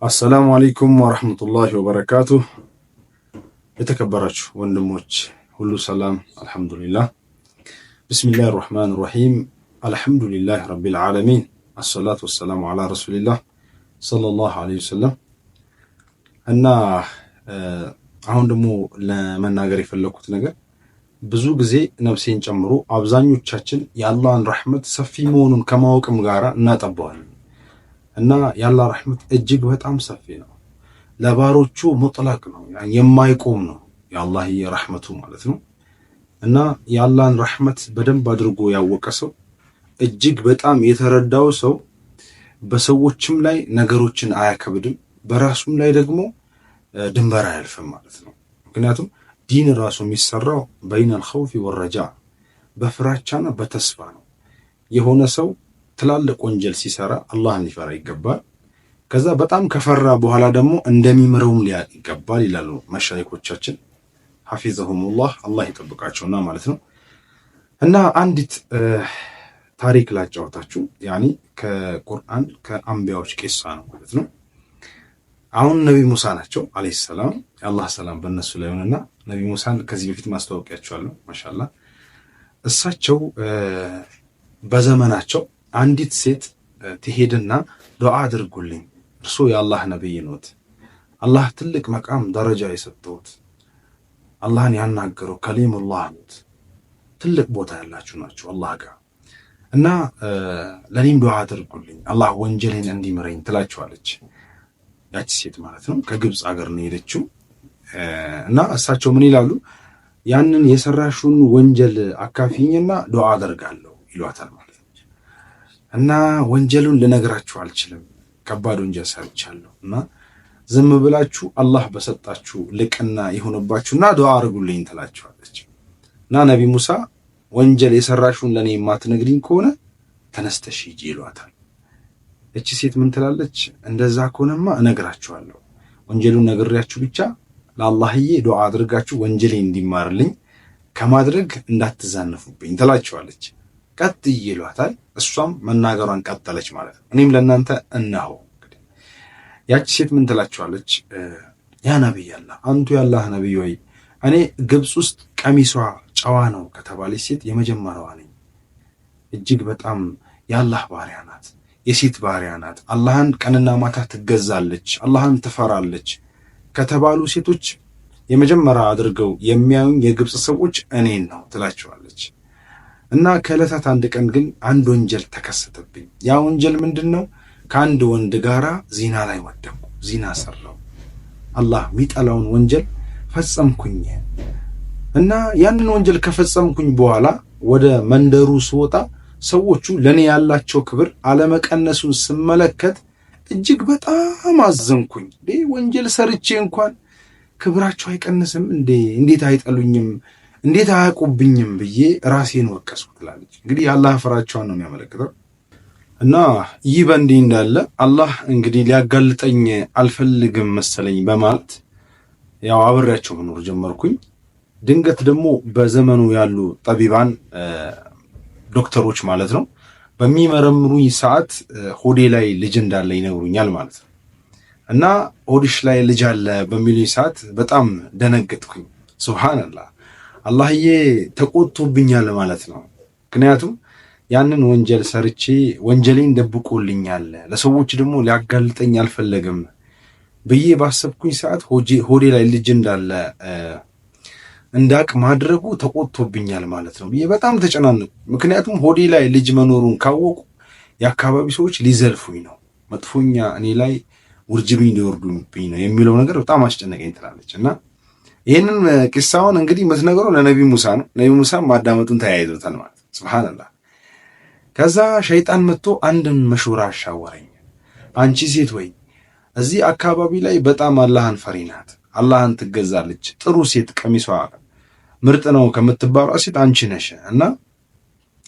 አሰላሙ አለይኩም ወራህመቱላሂ ወበረካቱሁ። የተከበራችሁ ወንድሞች ሁሉ ሰላም አልሐምዱሊላህ። ቢስሚላሂ ራህማኒ ራሂም አልሐምዱሊላህ ረቢል ዓለሚን አሰላቱ ወሰላሙ ዐላ ረሱሊላህ ሰለላሁ ዐለይሂ ወሰለም። እና አሁን ደግሞ ለመናገር የፈለኩት ነገር ብዙ ጊዜ ነፍሴን ጨምሮ አብዛኞቻችን የአላህን ረሕመት ሰፊ መሆኑን ከማወቅም ጋር እናጠባዋለን። እና የአላህ ረሕመት እጅግ በጣም ሰፊ ነው። ለባሮቹ ሙጥለቅ ነው፣ የማይቆም ነው የአላህ ረሕመቱ ማለት ነው። እና የአላህን ረሕመት በደንብ አድርጎ ያወቀ ሰው፣ እጅግ በጣም የተረዳው ሰው በሰዎችም ላይ ነገሮችን አያከብድም፣ በራሱም ላይ ደግሞ ድንበር አያልፍም ማለት ነው። ምክንያቱም ዲን ራሱ የሚሰራው በይነል ኸውፊ ወረጃ፣ በፍራቻና በተስፋ ነው። የሆነ ሰው ትላልቅ ወንጀል ሲሰራ አላህን ሊፈራ ይገባል። ከዛ በጣም ከፈራ በኋላ ደግሞ እንደሚምረውም ሊያቅ ይገባል ይላሉ መሻይኮቻችን ሐፊዘሁሙላህ፣ አላህ ይጠብቃቸውና ማለት ነው። እና አንዲት ታሪክ ላጫወታችሁ፣ ያኒ ከቁርአን ከአንቢያዎች ቂሳ ነው ማለት ነው። አሁን ነቢ ሙሳ ናቸው አለይሂ ሰላም፣ የአላህ ሰላም በእነሱ ላይ ሆነና ነቢ ሙሳን ከዚህ በፊት ማስተዋወቂያቸዋለሁ ማሻአላህ። እሳቸው በዘመናቸው አንዲት ሴት ትሄድና ዱዓ አድርጉልኝ፣ እርሶ የአላህ ነብይ ኖት፣ አላህ ትልቅ መቃም ደረጃ የሰጠውት፣ አላህን ያናገረው ከሊሙላህ ኖት፣ ትልቅ ቦታ ያላችሁ ናችሁ አላህ ጋር እና ለኔም ዱዓ አድርጉልኝ አላህ ወንጀሌን እንዲምረኝ ትላቸዋለች። ያቺ ሴት ማለት ነው ከግብፅ ሀገር ነው የሄደችው። እና እሳቸው ምን ይላሉ? ያንን የሰራሹን ወንጀል አካፊኝና ዱዓ አደርጋለሁ ይሏታል ማለት ነው። እና ወንጀሉን ልነግራችሁ አልችልም፣ ከባድ ወንጀል ሰርቻለሁ እና ዝም ብላችሁ አላህ በሰጣችሁ ልቅና ይሁንባችሁና ዱዓ አድርጉልኝ ትላቸዋለች። እና ነቢ ሙሳ ወንጀል የሰራሹን ለኔ የማትነግሪኝ ከሆነ ተነስተሽ ሂጂ ይሏታል። እቺ ሴት ምን ትላለች? እንደዛ ከሆነማ እነግራችኋለሁ፣ ወንጀሉን ነግሬያችሁ ብቻ ለአላህዬ ዱዓ አድርጋችሁ ወንጀሌ እንዲማርልኝ ከማድረግ እንዳትዛነፉብኝ ትላቸዋለች። ቀጥ ይሏታል። እሷም መናገሯን ቀጠለች ማለት ነው። እኔም ለእናንተ እነሆ። ያቺ ሴት ምን ትላቸዋለች? ያ ነቢይ አላህ፣ አንቱ የአላህ ነቢይ ወይ፣ እኔ ግብፅ ውስጥ ቀሚሷ ጨዋ ነው ከተባለች ሴት የመጀመሪያዋ ነኝ። እጅግ በጣም የአላህ ባሪያ ናት፣ የሴት ባሪያ ናት፣ አላህን ቀንና ማታ ትገዛለች፣ አላህን ትፈራለች ከተባሉ ሴቶች የመጀመሪያ አድርገው የሚያዩኝ የግብፅ ሰዎች እኔን ነው ትላቸዋለች። እና ከዕለታት አንድ ቀን ግን አንድ ወንጀል ተከሰተብኝ። ያ ወንጀል ምንድን ነው? ከአንድ ወንድ ጋራ ዚና ላይ ወደኩ፣ ዚና ሰራው፣ አላህ የሚጠላውን ወንጀል ፈጸምኩኝ። እና ያንን ወንጀል ከፈጸምኩኝ በኋላ ወደ መንደሩ ስወጣ ሰዎቹ ለኔ ያላቸው ክብር አለመቀነሱን ስመለከት እጅግ በጣም አዘንኩኝ። ወንጀል ሰርቼ እንኳን ክብራቸው አይቀንስም እንዴ? እንዴት አይጠሉኝም? እንዴት አያውቁብኝም ብዬ ራሴን ወቀስኩ ትላለች። እንግዲህ የአላህ ፍራቻውን ነው የሚያመለክተው። እና ይህ በእንዲህ እንዳለ አላህ እንግዲህ ሊያጋልጠኝ አልፈልግም መሰለኝ በማለት ያው አብሬያቸው መኖር ጀመርኩኝ። ድንገት ደግሞ በዘመኑ ያሉ ጠቢባን ዶክተሮች ማለት ነው በሚመረምሩኝ ሰዓት ሆዴ ላይ ልጅ እንዳለ ይነግሩኛል ማለት ነው። እና ሆድሽ ላይ ልጅ አለ በሚሉኝ ሰዓት በጣም ደነገጥኩኝ። ሱብሃንአላህ፣ አላህዬ ተቆጥቶብኛል ማለት ነው። ምክንያቱም ያንን ወንጀል ሰርቼ ወንጀሌን ደብቆልኛል፣ ለሰዎች ደግሞ ሊያጋልጠኝ አልፈለግም ብዬ ባሰብኩኝ ሰዓት ሆዴ ላይ ልጅ እንዳለ እንዳቅ ማድረጉ ተቆጥቶብኛል ማለት ነው ብዬ በጣም ተጨናነቁ። ምክንያቱም ሆዴ ላይ ልጅ መኖሩን ካወቁ የአካባቢ ሰዎች ሊዘልፉኝ ነው፣ መጥፎኛ እኔ ላይ ውርጅብኝ ሊወርዱብኝ ነው የሚለው ነገር በጣም አስጨነቀኝ ትላለች። እና ይህንን ቂሳውን እንግዲህ የምትነግረው ለነቢ ሙሳ ነው። ነቢ ሙሳ ማዳመጡን ተያይዞታል ማለት ነው። ሱብሃንአላህ። ከዛ ሸይጣን መጥቶ አንድን መሹራ አሻወረኝ። አንቺ ሴት ወይ እዚህ አካባቢ ላይ በጣም አላህን ፈሪ ናት፣ አላህን ትገዛለች፣ ጥሩ ሴት ቀሚሷ ምርጥ ነው ከምትባለው ሴት አንቺ ነሽ። እና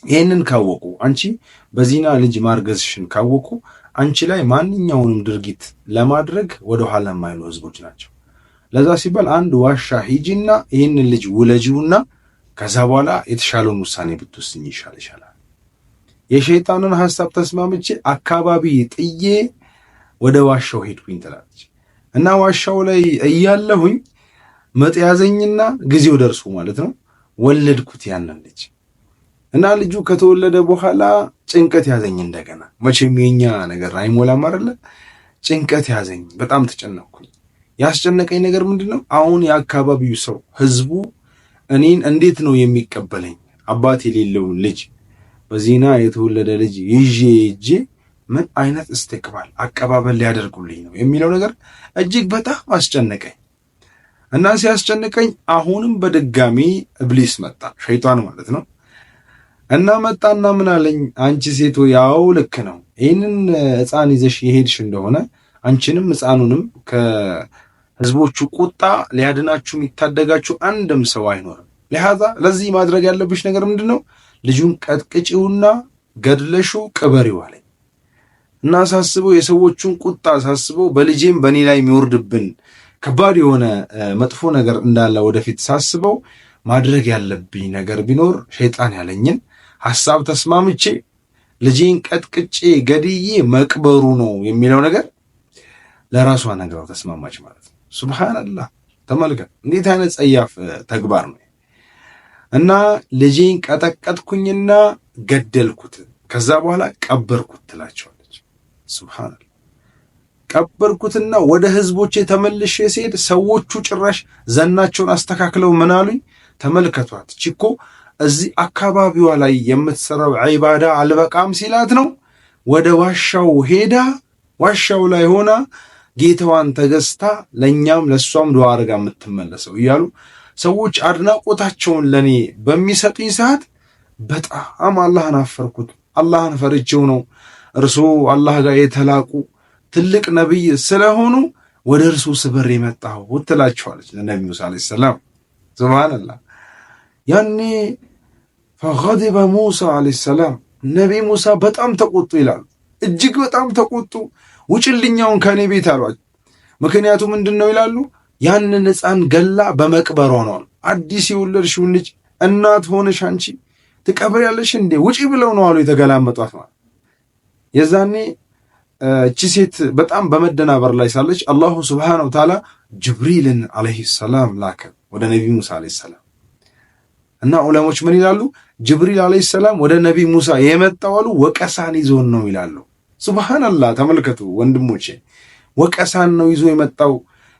ይህንን ካወቁ አንቺ በዚና ልጅ ማርገዝሽን ካወቁ አንቺ ላይ ማንኛውንም ድርጊት ለማድረግ ወደኋላ የማይሉ ህዝቦች ናቸው። ለዛ ሲባል አንድ ዋሻ ሂጂና ይህንን ልጅ ውለጂውና ከዛ በኋላ የተሻለውን ውሳኔ ብትወስኝ ይሻላል። የሸይጣንን ሐሳብ ተስማምቼ አካባቢ ጥዬ ወደ ዋሻው ሄድኩኝ ትላለች። እና ዋሻው ላይ እያለሁኝ ምጥ ያዘኝና ጊዜው ደርሶ ማለት ነው ወለድኩት ያንን ልጅ። እና ልጁ ከተወለደ በኋላ ጭንቀት ያዘኝ እንደገና። መቼም የኛ ነገር አይሞላም አይደለ? ጭንቀት ያዘኝ፣ በጣም ተጨነቅኩኝ። ያስጨነቀኝ ነገር ምንድነው? አሁን የአካባቢው ሰው ህዝቡ እኔን እንዴት ነው የሚቀበለኝ? አባት የሌለው ልጅ በዚና የተወለደ ልጅ ይዤ እጄ ምን አይነት እስትቅባል አቀባበል ሊያደርጉልኝ ነው የሚለው ነገር እጅግ በጣም አስጨነቀኝ። እና ሲያስጨንቀኝ አሁንም በድጋሚ ኢብሊስ መጣ፣ ሸይጣን ማለት ነው። እና መጣና ምን አለኝ? አንቺ ሴት ያው ልክ ነው፣ ይህንን ሕፃን ይዘሽ የሄድሽ እንደሆነ አንቺንም ሕፃኑንም ከህዝቦቹ ቁጣ ሊያድናችሁ የሚታደጋችሁ አንድም ሰው አይኖርም። ለዚህ ማድረግ ያለብሽ ነገር ምንድነው? ልጁን ቀጥቅጪውና ገድለሹ ቅበሪው አለኝ። እና ሳስበው የሰዎቹን ቁጣ ሳስበው በልጄም በእኔ ላይ የሚወርድብን ከባድ የሆነ መጥፎ ነገር እንዳለ ወደፊት ሳስበው ማድረግ ያለብኝ ነገር ቢኖር ሸይጣን ያለኝን ሐሳብ ተስማምቼ ልጄን ቀጥቅጬ ገድዬ መቅበሩ ነው የሚለው ነገር ለራሷ ነገር ተስማማች ማለት ነው። ሱብሃንአላህ፣ ተመልከት እንዴት አይነት ጸያፍ ተግባር ነው። እና ልጄን ቀጠቀጥኩኝና ገደልኩት፣ ከዛ በኋላ ቀበርኩት ትላቸዋለች። ሱብሃንአላህ፣ ቀበርኩትና ወደ ህዝቦቼ ተመልሼ ሲሄድ ሰዎቹ ጭራሽ ዘናቸውን አስተካክለው ምን አሉኝ? ተመልከቷት፣ ቺኮ እዚህ አካባቢዋ ላይ የምትሰራው ዒባዳ አልበቃም ሲላት ነው ወደ ዋሻው ሄዳ ዋሻው ላይ ሆና ጌታዋን ተገዝታ ለኛም ለሷም ዱዓ አድርጋ የምትመለሰው እያሉ ሰዎች አድናቆታቸውን ለኔ በሚሰጡኝ ሰዓት በጣም አላህን አፈርኩት። አላህን ፈርቼው ነው እርሱ አላህ ጋር የተላቁ ትልቅ ነብይ ስለሆኑ ወደ እርሱ ስበር የመጣው ትላቸዋለች ለነብዩ ሙሳ አለይሂ ሰላም። ሱብሃንአላህ። ያኔ ፈገዲበ ሙሳ አለይሂ ሰላም ነብይ ሙሳ በጣም ተቆጡ ይላሉ። እጅግ በጣም ተቆጡ። ውጭልኛውን ከኔ ቤት አሏት። ምክንያቱ ምንድነው ይላሉ? ያንን ሕፃን ገላ በመቅበሯ ነው። አዲስ የወለድሽውን ልጅ እናት ሆነሽ አንቺ ትቀብሪያለሽ እንዴ? ውጪ ብለው ነው አሉ የተገላመጧት ማለት። የዛኔ እቺ ሴት በጣም በመደናበር ላይ ሳለች አላሁ ሱብሓነሁ ወተዓላ ጅብሪልን አለይሂ ሰላም ላከ ወደ ነብዩ ሙሳ አለይሂ ሰላም። እና ዑለሞች ምን ይላሉ? ጅብሪል አለይሂ ሰላም ወደ ነብዩ ሙሳ የመጣው አሉ ወቀሳን ይዞን ነው ይላሉ። ሱብሃንአላህ፣ ተመልከቱ ወንድሞቼ፣ ወቀሳን ነው ይዞ የመጣው።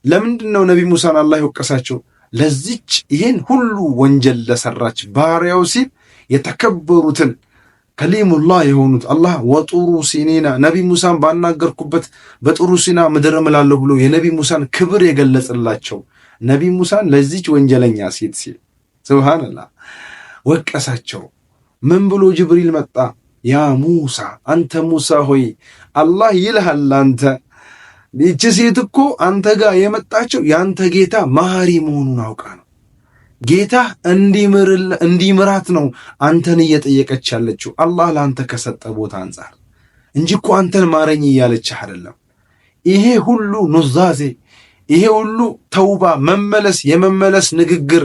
ለምንድን ነው ነብዩ ሙሳን አላህ የወቀሳቸው? ለዚች ይሄን ሁሉ ወንጀል ለሰራች ባሪያው ሲል የተከበሩትን ከሊሙላህ የሆኑት አላህ ወጡሩ ሲኒና ነብዩ ሙሳን ባናገርኩበት በጥሩ ሲና ምድር እምላለሁ ብሎ የነብዩ ሙሳን ክብር የገለጸላቸው ነብዩ ሙሳን ለዚች ወንጀለኛ ሴት ሲል ሱብሃንአላህ ወቀሳቸው። ምን ብሎ ጅብሪል መጣ? ያ ሙሳ፣ አንተ ሙሳ ሆይ አላህ ይልሃል አንተ ይህች ሴት እኮ አንተ ጋር የመጣቸው ያንተ ጌታ መሐሪ መሆኑን አውቃ ነው። ጌታ እንዲምራት ነው አንተን እየጠየቀች ያለችው አላህ ለአንተ ከሰጠ ቦታ አንጻር እንጂ እኮ አንተን ማረኝ እያለችህ አይደለም። ይሄ ሁሉ ኑዛዜ፣ ይሄ ሁሉ ተውባ መመለስ የመመለስ ንግግር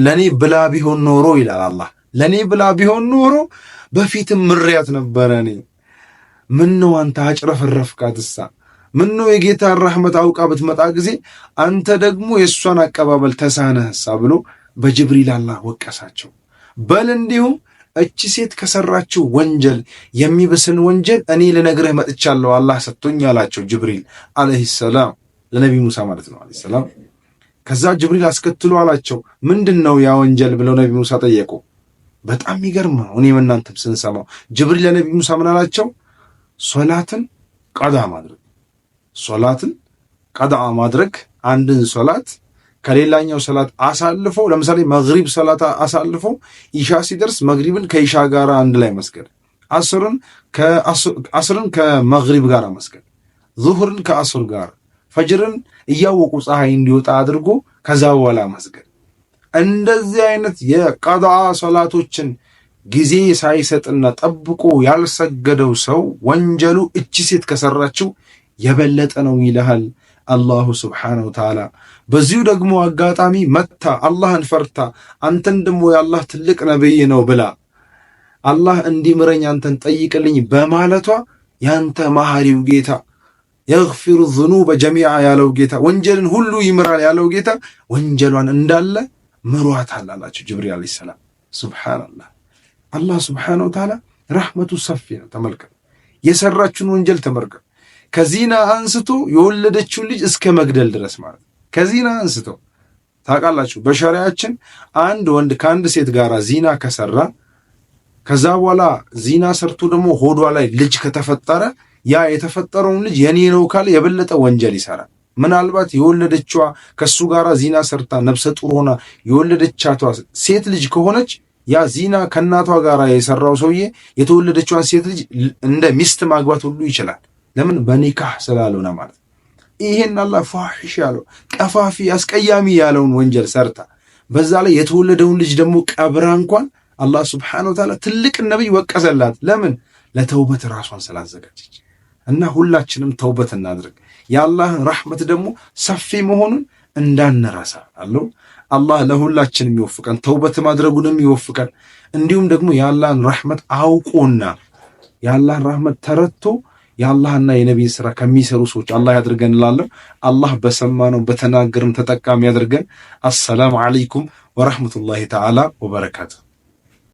ለኔ ብላ ቢሆን ኖሮ ይላል አላህ። ለኔ ብላ ቢሆን ኖሮ በፊትም ምሪያት ነበረ። እኔ ምነው አንተ አጭረፈረፍካትሳ? ምነው የጌታን ረሕመት አውቃ በትመጣ ጊዜ አንተ ደግሞ የእሷን አቀባበል ተሳነህሳ ብሎ በጅብሪል አላህ ወቀሳቸው። በል እንዲሁም እቺ ሴት ከሰራችው ወንጀል የሚብስን ወንጀል እኔ ልነግርህ መጥቻለሁ አላህ ሰጥቶኝ አላቸው ጅብሪል አለይሂ ሰላም፣ ለነብዩ ሙሳ ማለት ነው አለይሂ ሰላም። ከዛ ጅብሪል አስከትሎ አላቸው ምንድነው ያ ወንጀል ብለው ነብዩ ሙሳ ጠየቁ። በጣም የሚገርም ነው። እኔም እናንተም ስንሰማው ጅብሪል ለነብዩ ሙሳ ምን አላቸው? ሶላትን ቀዳ ማድረግ አንድን ሶላት ከሌላኛው ሶላት አሳልፎ፣ ለምሳሌ መግሪብ ሶላት አሳልፎ ኢሻ ሲደርስ መግሪብን ከኢሻ ጋር አንድ ላይ መስገድ፣ አስርን ከመግሪብ ጋር መስገድ፣ ዙህርን ከአስር ጋር፣ ፈጅርን እያወቁ ፀሐይ እንዲወጣ አድርጎ ከዛ በኋላ መስገድ። እንደዚህ አይነት የቀዳ ሶላቶችን ጊዜ ሳይሰጥና ጠብቆ ያልሰገደው ሰው ወንጀሉ እቺ ሴት ከሰራችው የበለጠ ነው ይልሃል አላሁ ስብሓነሁ ወተዓላ። በዚሁ ደግሞ አጋጣሚ መታ አላህን ፈርታ አንተን ደግሞ የአላህ ትልቅ ነብይ ነው ብላ አላህ እንዲምረኝ አንተን ጠይቅልኝ በማለቷ ያንተ መሐሪው ጌታ የግፊሩ ዙኑበ ጀሚዓ ያለው ጌታ ወንጀልን ሁሉ ይምራል ያለው ጌታ ወንጀሏን እንዳለ ምሯታል አላቸው ጅብሪል አለይሂ ሰላም። ሱብሃንአላህ አላህ ሱብሃነሁ ወተዓላ ረሕመቱ ሰፊ ነው። ተመልከት፣ የሰራችውን ወንጀል ተመልከት። ከዚና አንስቶ የወለደችውን ልጅ እስከ መግደል ድረስ ማለት ከዚና አንስቶ ታውቃላችሁ፣ በሸሪዓችን አንድ ወንድ ከአንድ ሴት ጋር ዚና ከሰራ ከዛ በኋላ ዚና ሰርቶ ደግሞ ሆዷ ላይ ልጅ ከተፈጠረ ያ የተፈጠረውን ልጅ የኔ ነው ካለ የበለጠ ወንጀል ይሰራል። ምናልባት የወለደችዋ ከሱ ጋር ዚና ሰርታ ነፍሰ ጡር ሆና የወለደቻቷ ሴት ልጅ ከሆነች ያ ዚና ከእናቷ ጋር የሰራው ሰውዬ የተወለደችዋን ሴት ልጅ እንደ ሚስት ማግባት ሁሉ ይችላል። ለምን? በኒካህ ስላልሆነ ማለት። ይሄን አላህ ፋሒሽ ያለው ቀፋፊ አስቀያሚ ያለውን ወንጀል ሰርታ በዛ ላይ የተወለደውን ልጅ ደግሞ ቀብራ እንኳን አላህ ሱብሓነሁ ወተዓላ ትልቅ ነብይ ወቀሰላት። ለምን? ለተውበት ራሷን ስላዘጋጀች። እና ሁላችንም ተውበት እናድርግ። የአላህን ረሕመት ደግሞ ሰፊ መሆኑን እንዳንረሳ አለው። አላህ ለሁላችንም ይወፍቀን፣ ተውበት ማድረጉንም ይወፍቀን። እንዲሁም ደግሞ የአላህን ረሕመት አውቆና የአላህን ረሕመት ተረድቶ የአላህና የነቢይ ሥራ ከሚሰሩ ሰዎች አላህ ያድርገን እላለሁ። አላህ በሰማነው በተናገርን ተጠቃሚ ያድርገን። አሰላሙ ዓለይኩም ወረሕመቱላሂ ተዓላ ወበረካቱ።